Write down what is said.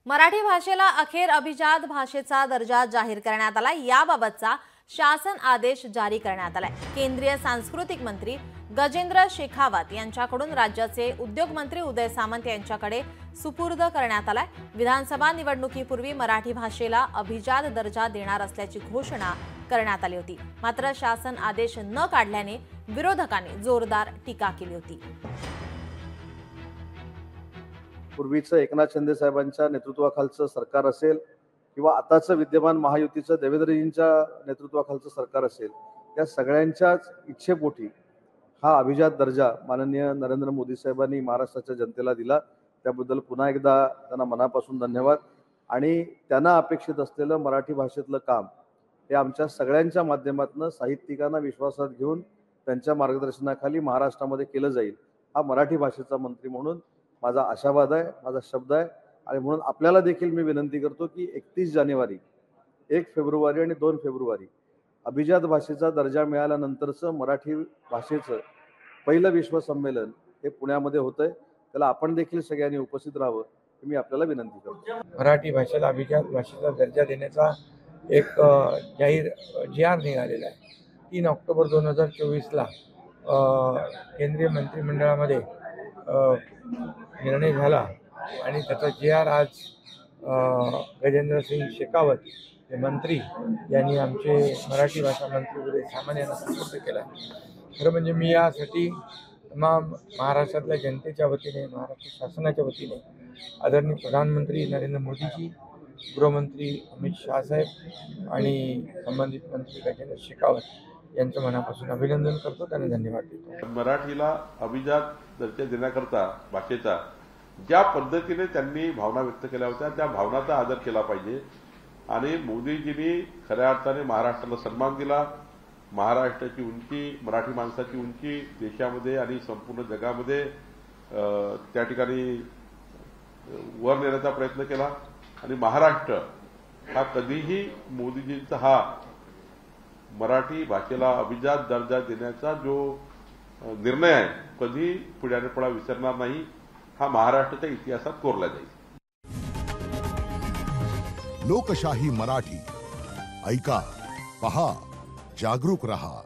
मराठी भाषेला अखेर अभिजात भाषेचा दर्जा जाहीर करण्यात आला। याबाबतचा शासन आदेश जारी करण्यात आलाय। केंद्रीय सांस्कृतिक मंत्री गजेंद्र शेखावत यांच्याकडून राज्याचे उद्योग मंत्री उदय सामंत यांच्याकडे सुपूर्द करण्यात आलाय। विधानसभा निवडणुकीपूर्वी मराठी भाषेला अभिजात दर्जा देणार असल्याची घोषणा करण्यात आली होती। मात्र शासन आदेश न काढल्याने विरोधकांनी जोरदार टीका केली होती। पूर्वीचं एकनाथ शिंदे साहेबांच्या नेतृत्वाखालचं सरकार असेल किंवा आताचं विद्यमान महायुतीचं देवेंद्रजींच्या नेतृत्वाखालचं सरकार असेल, या सगळ्यांच्याच इच्छेपोटी हा अभिजात दर्जा माननीय नरेंद्र मोदी साहेबांनी महाराष्ट्राच्या जनतेला दिला। त्याबद्दल पुन्हा एकदा त्यांना मनापासून धन्यवाद। आणि त्यांना अपेक्षित असलेलं मराठी भाषेतलं काम हे आमच्या सगळ्यांच्या माध्यमातून साहित्यिकांना विश्वासात घेऊन त्यांच्या मार्गदर्शनाखाली महाराष्ट्रामध्ये केलं जाईल, हा मराठी भाषेचा मंत्री म्हणून माझा आशावाद आहे, माझा शब्द आहे। आणि म्हणून आपल्याला देखील मी विनंती करतो की 31 जानेवारी, 1 फेब्रुवारी आणि 2 फेब्रुवारी अभिजात भाषेचा दर्जा मिळाल्यानंतरचं मराठी भाषेचं पहिलं विश्व संमेलन हे पुण्यामध्ये होतंय। त्याला आपण देखील सगळ्यांनी उपस्थित राहावं ही मी आपल्याला विनंती करतो। मराठी भाषेला अभिजात भाषेचा दर्जा देण्याचा एक जाहीर जी.आर. निघालेला आहे। 3 ऑक्टोबर 2024ला केंद्रीय मंत्रिमंडळामध्ये निर्णय झाला आणि त्याचा जी.आर. आज गजेंद्रसिंग शेखावत हे मंत्री यांनी आमचे मराठी भाषा मंत्री उदय सामंत यांना सुपूर्द केला। खरं म्हणजे मी यासाठी तमाम महाराष्ट्रातल्या जनतेच्या वतीने, महाराष्ट्र शासनाच्या वतीने आदरणीय प्रधानमंत्री नरेंद्र मोदीजी, गृहमंत्री अमित शाह साहेब आणि संबंधित मंत्री गजेंद्र शेखावत यांचं मनापासून अभिनंदन करतो, त्यांना धन्यवाद देतो। मराठीला अभिजात दर्जा देण्याकरता भाषेचा ज्या पद्धतीने त्यांनी भावना व्यक्त केल्या होत्या त्या भावनाचा आदर केला पाहिजे। आणि मोदीजींनी खऱ्या अर्थाने महाराष्ट्राला सन्मान दिला। महाराष्ट्राची उंची, मराठी माणसाची उंची देशामध्ये आणि संपूर्ण जगामध्ये त्या ठिकाणी वर नेण्याचा प्रयत्न केला। आणि महाराष्ट्र हा कधीही मोदीजींचा हा मराठी भाषेला अभिजात दर्जा देण्याचा जो निर्णय आहे कधी पुढ्यानेपणा विसरणार नाही, हा महाराष्ट्राच्या इतिहासात कोरला जाईल। लोकशाही मराठी ऐका, पहा, जागरूक रहा।